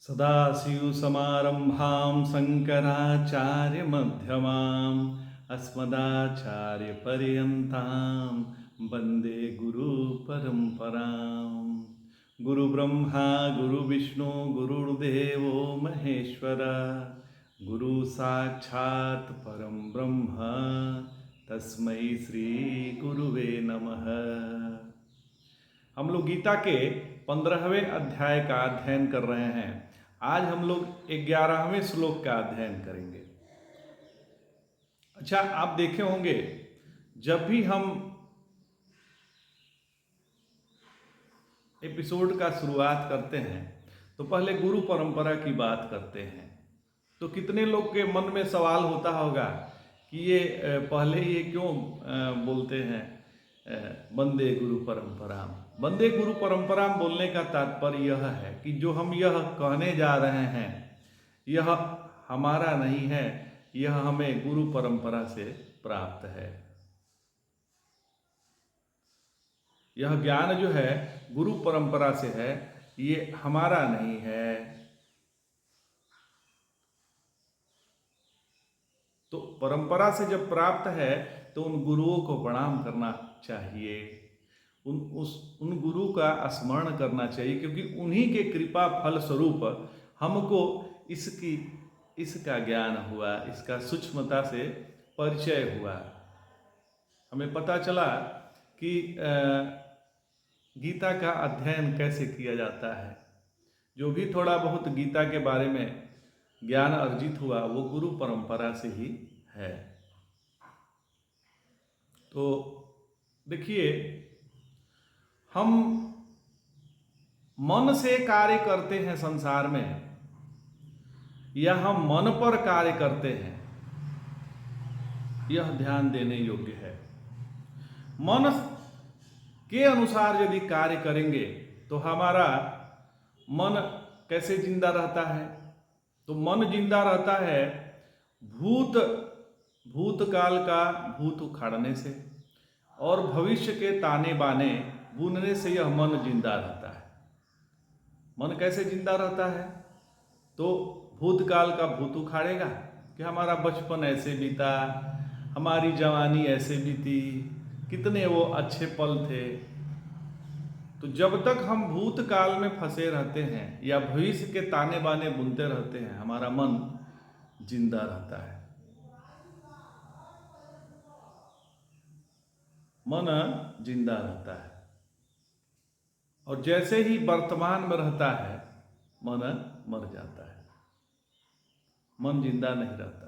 सदाशिवसमारम्भां शङ्कराचार्यमध्यमाम् अस्मदाचार्यपर्यन्तां वन्दे गुरुपरम्पराम्। गुरुब्रह्मा गुरुविष्णु गुरुर्देवो महेश्वर गुरुसाक्षात् परं ब्रह्म तस्मै श्री गुरुवे नमः। हम लोग गीता के 15वें अध्याय का अध्ययन कर रहे हैं। आज हम लोग 11वें श्लोक का अध्ययन करेंगे। अच्छा, आप देखे होंगे जब भी हम एपिसोड का शुरुआत करते हैं तो पहले गुरु परंपरा की बात करते हैं। तो कितने लोग के मन में सवाल होता होगा कि ये पहले ये क्यों बोलते हैं वंदे गुरु परंपराम। वंदे गुरु परंपराम बोलने का तात्पर्य यह है कि जो हम यह कहने जा रहे हैं यह हमारा नहीं है, यह हमें गुरु परंपरा से प्राप्त है। यह ज्ञान जो है गुरु परंपरा से है, ये हमारा नहीं है। तो परंपरा से जब प्राप्त है तो उन गुरुओं को प्रणाम करना चाहिए, उन गुरु का स्मरण करना चाहिए, क्योंकि उन्हीं के कृपा फल स्वरूप हमको इसका ज्ञान हुआ, इसका सूक्ष्मता से परिचय हुआ। हमें पता चला कि गीता का अध्ययन कैसे किया जाता है। जो भी थोड़ा बहुत गीता के बारे में ज्ञान अर्जित हुआ वो गुरु परंपरा से ही है। तो देखिए, हम मन से कार्य करते हैं संसार में या हम मन पर कार्य करते हैं, यह ध्यान देने योग्य है। मन के अनुसार यदि कार्य करेंगे तो हमारा मन कैसे जिंदा रहता है? तो मन जिंदा रहता है भूतकाल का भूत उखाड़ने से और भविष्य के ताने बाने बुनने से यह मन जिंदा रहता है। मन कैसे जिंदा रहता है? तो भूतकाल का भूत उखाड़ेगा कि हमारा बचपन ऐसे बीता, हमारी जवानी ऐसे बीती, कितने वो अच्छे पल थे। तो जब तक हम भूतकाल में फंसे रहते हैं या भविष्य के ताने बाने बुनते रहते हैं, हमारा मन जिंदा रहता है। मन जिंदा रहता है और जैसे ही वर्तमान में रहता है मन मर जाता है, मन जिंदा नहीं रहता।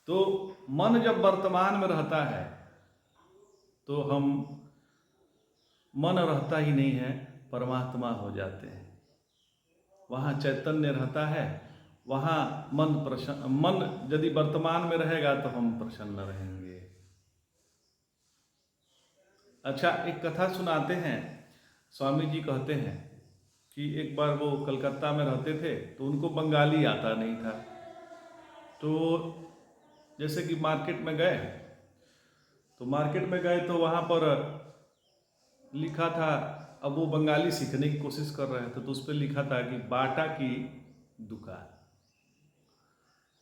तो मन जब वर्तमान में रहता है तो हम मन रहता ही नहीं है, परमात्मा हो जाते हैं। वहाँ चैतन्य रहता है, वहाँ मन यदि वर्तमान में रहेगा तो हम प्रसन्न रहेंगे। अच्छा, एक कथा सुनाते हैं। स्वामी जी कहते हैं कि एक बार वो कलकत्ता में रहते थे तो उनको बंगाली आता नहीं था। तो जैसे कि मार्केट में गए तो वहाँ पर लिखा था, अब वो बंगाली सीखने की कोशिश कर रहे थे तो उस पर लिखा था कि बाटा की दुकान।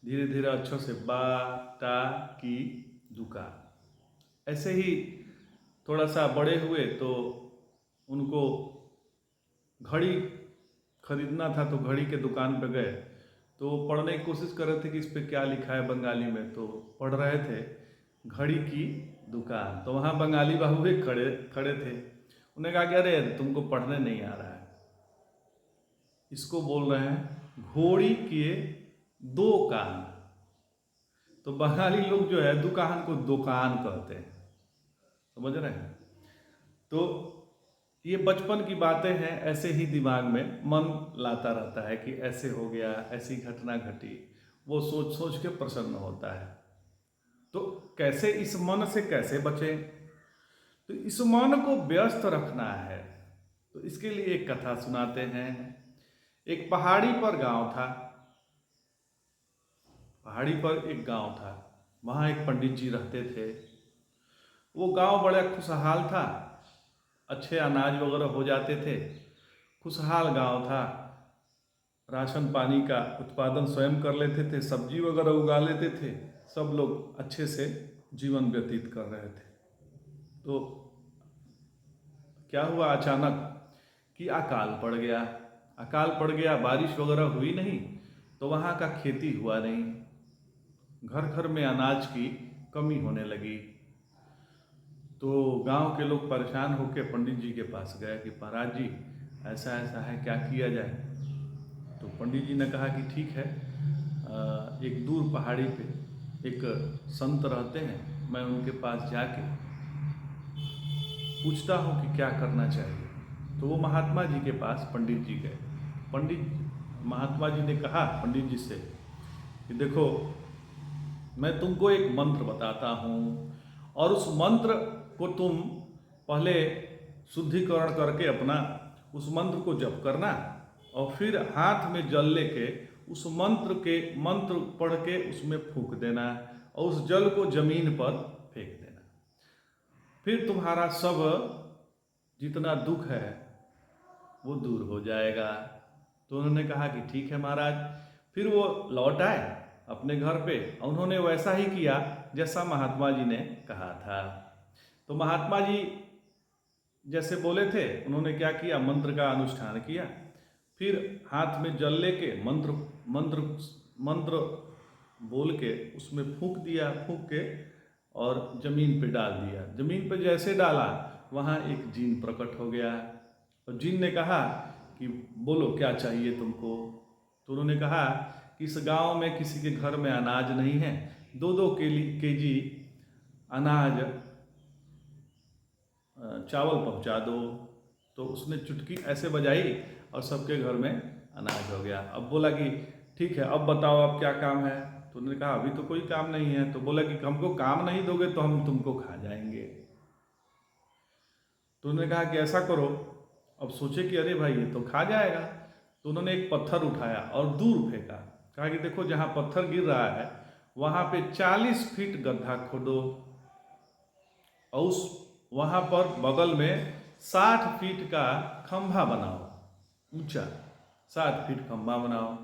धीरे धीरे अच्छों से बाटा की दुकान। ऐसे ही थोड़ा सा बड़े हुए तो उनको घड़ी खरीदना था तो घड़ी के दुकान पे गए तो पढ़ने की कोशिश कर रहे थे कि इस पे क्या लिखा है बंगाली में। तो पढ़ रहे थे घड़ी की दुकान, तो वहाँ बंगाली बाबू भी खड़े थे। उन्हें कहा कि अरे तुमको पढ़ने नहीं आ रहा है, इसको बोल रहे हैं घोड़ी के दो कान। तो बंगाली लोग जो है दुकान को दुकान कहते हैं, समझ रहे हैं? तो ये बचपन की बातें हैं, ऐसे ही दिमाग में मन लाता रहता है कि ऐसे हो गया, ऐसी घटना घटी, वो सोच सोच के प्रसन्न होता है। तो कैसे इस मन से कैसे बचें? तो इस मन को व्यस्त रखना है। तो इसके लिए एक कथा सुनाते हैं। एक पहाड़ी पर एक गांव था। वहाँ एक पंडित जी रहते थे। वो गांव बड़ा खुशहाल था, अच्छे अनाज वगैरह हो जाते थे, खुशहाल गांव था, राशन पानी का उत्पादन स्वयं कर लेते थे, सब्जी वगैरह उगा लेते थे, सब लोग अच्छे से जीवन व्यतीत कर रहे थे। तो क्या हुआ अचानक कि अकाल पड़ गया। अकाल पड़ गया, बारिश वगैरह हुई नहीं, तो वहाँ का खेती हुआ नहीं, घर घर में अनाज की कमी होने लगी। तो गांव के लोग परेशान होकर पंडित जी के पास गए कि महाराज जी ऐसा ऐसा है, क्या किया जाए। तो पंडित जी ने कहा कि ठीक है, एक दूर पहाड़ी पे एक संत रहते हैं, मैं उनके पास जाके पूछता हूँ कि क्या करना चाहिए। तो वो महात्मा जी के पास पंडित जी गए। महात्मा जी ने कहा पंडित जी से कि देखो, मैं तुमको एक मंत्र बताता हूँ और उस मंत्र को तुम पहले शुद्धिकरण करके अपना उस मंत्र को जप करना और फिर हाथ में जल लेके उस मंत्र पढ़ के उसमें फूंक देना और उस जल को जमीन पर फेंक देना। फिर तुम्हारा सब जितना दुख है वो दूर हो जाएगा। तो उन्होंने कहा कि ठीक है महाराज। फिर वो लौट आए अपने घर पे और उन्होंने वैसा ही किया जैसा महात्मा जी ने कहा था। तो महात्मा जी जैसे बोले थे उन्होंने क्या किया, मंत्र का अनुष्ठान किया, फिर हाथ में जल लेके मंत्र बोल के उसमें फूंक दिया, फूंक के और जमीन पे डाल दिया। जमीन पे जैसे डाला वहाँ एक जीन प्रकट हो गया और जीन ने कहा कि बोलो क्या चाहिए तुमको। तो उन्होंने कहा कि इस गांव में किसी के घर में अनाज नहीं है, 2-2 केजी अनाज चावल पहुंचा दो। तो उसने चुटकी ऐसे बजाई और सबके घर में अनाज हो गया। अब बोला कि ठीक है, अब बताओ अब क्या काम है। तो उन्होंने कहा अभी तो कोई काम नहीं है। तो बोला कि हमको काम नहीं दोगे तो हम तुमको खा जाएंगे। तो उन्होंने कहा कि ऐसा करो, अब सोचे कि अरे भाई ये तो खा जाएगा। तो उन्होंने एक पत्थर उठाया और दूर फेंका, कहा कि देखो जहाँ पत्थर गिर रहा है वहाँ पे 40 फीट गड्ढा खोदो और उस वहाँ पर बगल में 60 फीट का खंभा बनाओ, ऊंचा 60 फीट खंभा बनाओ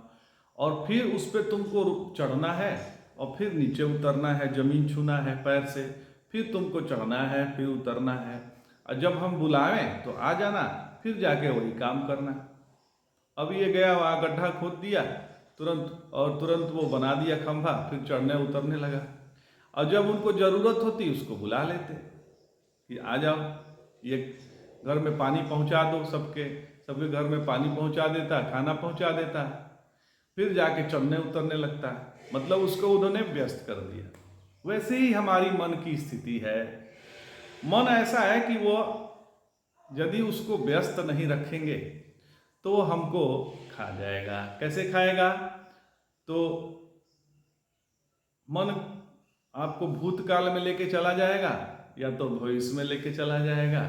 और फिर उस पर तुमको चढ़ना है और फिर नीचे उतरना है, जमीन छूना है पैर से, फिर तुमको चढ़ना है, फिर उतरना है और जब हम बुलावें तो आ जाना, फिर जाके वही काम करना। अब ये गया वहाँ गड्ढा खोद दिया तुरंत वो बना दिया खंभा, फिर चढ़ने उतरने लगा और जब उनको ज़रूरत होती उसको बुला लेते कि आ जाओ, ये घर में पानी पहुंचा दो, सबके घर में पानी पहुंचा देता, खाना पहुंचा देता, फिर जाके चढ़ने उतरने लगता। मतलब उसको उन्होंने व्यस्त कर दिया। वैसे ही हमारी मन की स्थिति है। मन ऐसा है कि वो यदि उसको व्यस्त नहीं रखेंगे तो हमको खा जाएगा। कैसे खाएगा? तो मन आपको भूतकाल में लेके चला जाएगा या तो भविष्य में लेके चला जाएगा,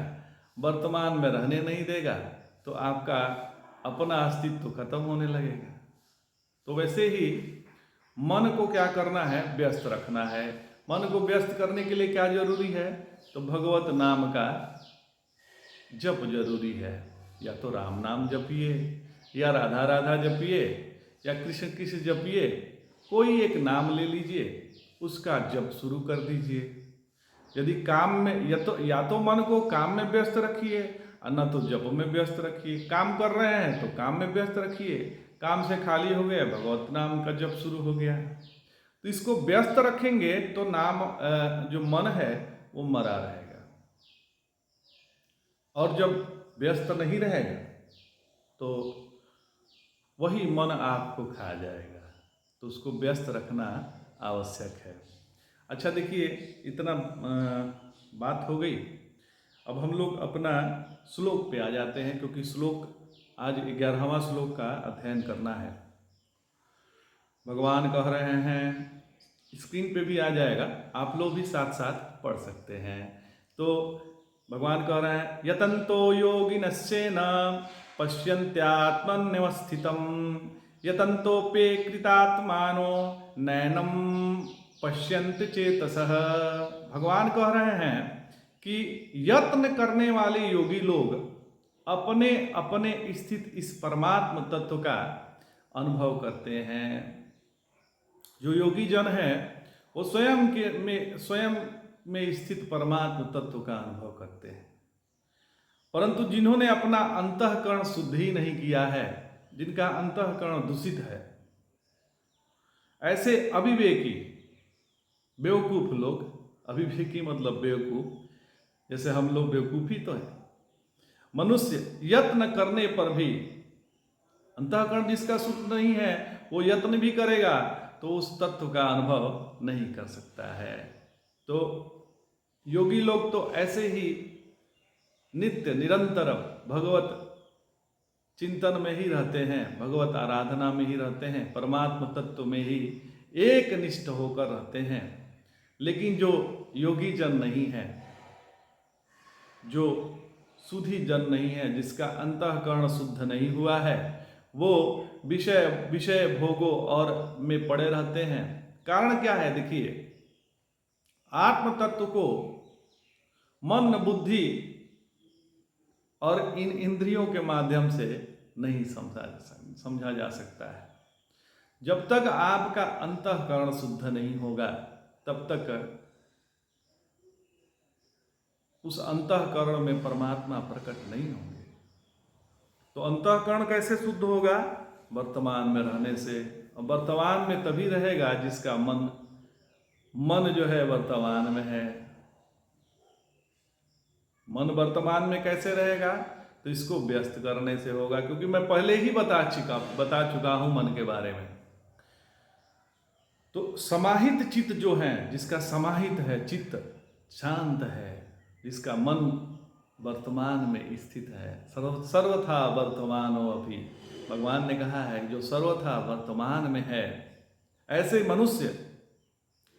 वर्तमान में रहने नहीं देगा, तो आपका अपना अस्तित्व खत्म होने लगेगा। तो वैसे ही मन को क्या करना है? व्यस्त रखना है। मन को व्यस्त करने के लिए क्या जरूरी है? तो भगवत नाम का जप जरूरी है। या तो राम नाम जपिए या राधा राधा जपिए या कृष्ण कृष्ण जपिए, कोई एक नाम ले लीजिए, उसका जप शुरू कर दीजिए। यदि काम में या तो मन को काम में व्यस्त रखिए और न तो जप में व्यस्त रखिए। काम कर रहे हैं तो काम में व्यस्त रखिए, काम से खाली हो गया भगवत नाम का जप शुरू हो गया। तो इसको व्यस्त रखेंगे तो नाम जो मन है वो मरा रहेगा और जब व्यस्त नहीं रहेगा तो वही मन आपको खा जाएगा। तो उसको व्यस्त रखना आवश्यक है। अच्छा देखिए, इतना बात हो गई। अब हम लोग अपना श्लोक पे आ जाते हैं, क्योंकि श्लोक आज 11वां श्लोक का अध्ययन करना है। भगवान कह रहे हैं, स्क्रीन पे भी आ जाएगा, आप लोग भी साथ साथ पढ़ सकते हैं। तो भगवान कह रहे हैं, यतन्तो योगिनश्चेन पश्यन्त्यात्मन्यवस्थितं यतन्तोऽप्यकृतात्मानो नैनं पश्यन्ति चेतसः। भगवान कह रहे हैं कि यत्न करने वाले योगी लोग अपने अपने स्थित इस परमात्म तत्व का अनुभव करते हैं। जो योगी जन है वो स्वयं में स्थित परमात्म तत्व का अनुभव करते हैं, परंतु जिन्होंने अपना अंतःकरण शुद्ध ही नहीं किया है, जिनका अंतःकरण दूषित है, ऐसे अविवेकी बेवकूफ लोग, अविवेकी मतलब बेवकूफ, जैसे हम लोग बेवकूफी तो है, मनुष्य यत्न करने पर भी अंतःकरण जिसका शुद्ध नहीं है वो यत्न भी करेगा तो उस तत्व का अनुभव नहीं कर सकता है। तो योगी लोग तो ऐसे ही नित्य निरंतर भगवत चिंतन में ही रहते हैं, भगवत आराधना में ही रहते हैं, परमात्म तत्व में ही एक निष्ठ होकर रहते हैं। लेकिन जो योगी जन नहीं है, जो शुद्धि जन नहीं है, जिसका अंतःकरण शुद्ध नहीं हुआ है, वो विषय भोगों और में पड़े रहते हैं। कारण क्या है? देखिए, आत्म तत्व को मन बुद्धि और इन इंद्रियों के माध्यम से नहीं समझा जा सकता है। जब तक आपका अंतःकरण शुद्ध नहीं होगा तब तक उस अंतःकरण में परमात्मा प्रकट नहीं होंगे। तो अंतःकरण कैसे शुद्ध होगा? वर्तमान में रहने से। और वर्तमान में तभी रहेगा जिसका मन जो है वर्तमान में है। मन वर्तमान में कैसे रहेगा? तो इसको व्यस्त करने से होगा, क्योंकि मैं पहले ही बता चुका हूं मन के बारे में। तो समाहित चित्त जो है, जिसका समाहित है चित्त, शांत है, जिसका मन वर्तमान में स्थित है, सर्वथा वर्तमानो अपि, भगवान ने कहा है जो सर्वथा वर्तमान में है, ऐसे मनुष्य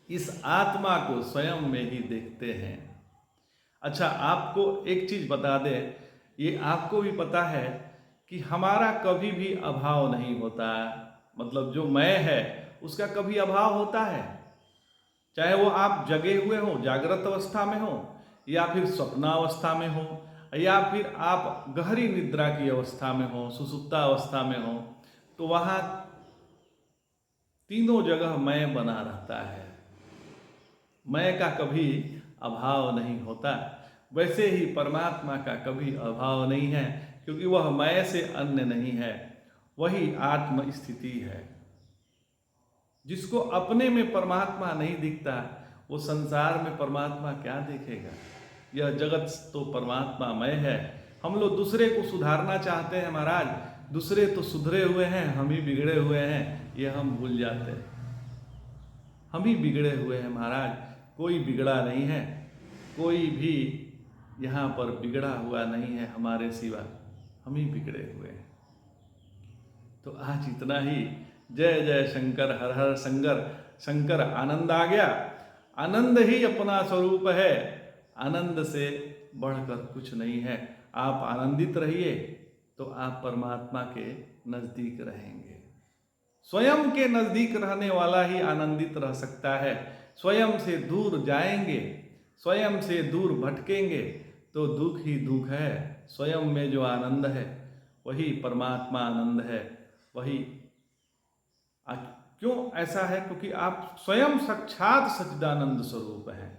इस आत्मा को स्वयं में ही देखते हैं। अच्छा, आपको एक चीज बता दें, ये आपको भी पता है कि हमारा कभी भी अभाव नहीं होता। मतलब जो मैं है उसका कभी अभाव होता है, चाहे वो आप जगे हुए हो, जागृत अवस्था में हो, या फिर स्वप्नावस्था में हो, या फिर आप गहरी निद्रा की अवस्था में हो, सुसुप्ता अवस्था में हो, तो वहाँ तीनों जगह मैं बना रहता है। मैं का कभी अभाव नहीं होता। वैसे ही परमात्मा का कभी अभाव नहीं है, क्योंकि वह मैं से अन्य नहीं है, वही आत्म स्थिति है। जिसको अपने में परमात्मा नहीं दिखता, वो संसार में परमात्मा क्या देखेगा? यह जगत तो परमात्मामय है। हम लोग दूसरे को सुधारना चाहते हैं महाराज, दूसरे तो सुधरे हुए हैं, हम ही बिगड़े हुए हैं, ये हम भूल जाते हैं। हम ही बिगड़े हुए हैं महाराज, कोई बिगड़ा नहीं है, कोई भी यहाँ पर बिगड़ा हुआ नहीं है हमारे सिवा, हम ही बिगड़े हुए हैं। तो आज इतना ही। जय जय शंकर, हर हर शंकर। आनंद आ गया। आनंद ही अपना स्वरूप है, आनंद से बढ़कर कुछ नहीं है। आप आनंदित रहिए तो आप परमात्मा के नजदीक रहेंगे। स्वयं के नजदीक रहने वाला ही आनंदित रह सकता है। स्वयं से दूर जाएंगे, स्वयं से दूर भटकेंगे तो दुख ही दुख है। स्वयं में जो आनंद है वही परमात्मा आनंद है। वही क्यों ऐसा है? क्योंकि आप स्वयं साक्षात सच्चिदानंद स्वरूप हैं।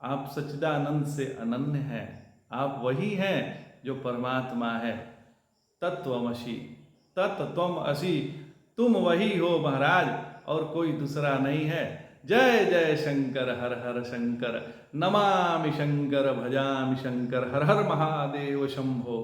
आप सच्चिदानंद से अनन्य हैं। आप वही हैं जो परमात्मा है। तत्वमसि, तत्त्वम असि, तुम वही हो महाराज, और कोई दूसरा नहीं है। जय जय शंकर, हर हर शंकर। नमामि शंकर, भजामि शंकर, हर हर महादेव शंभो।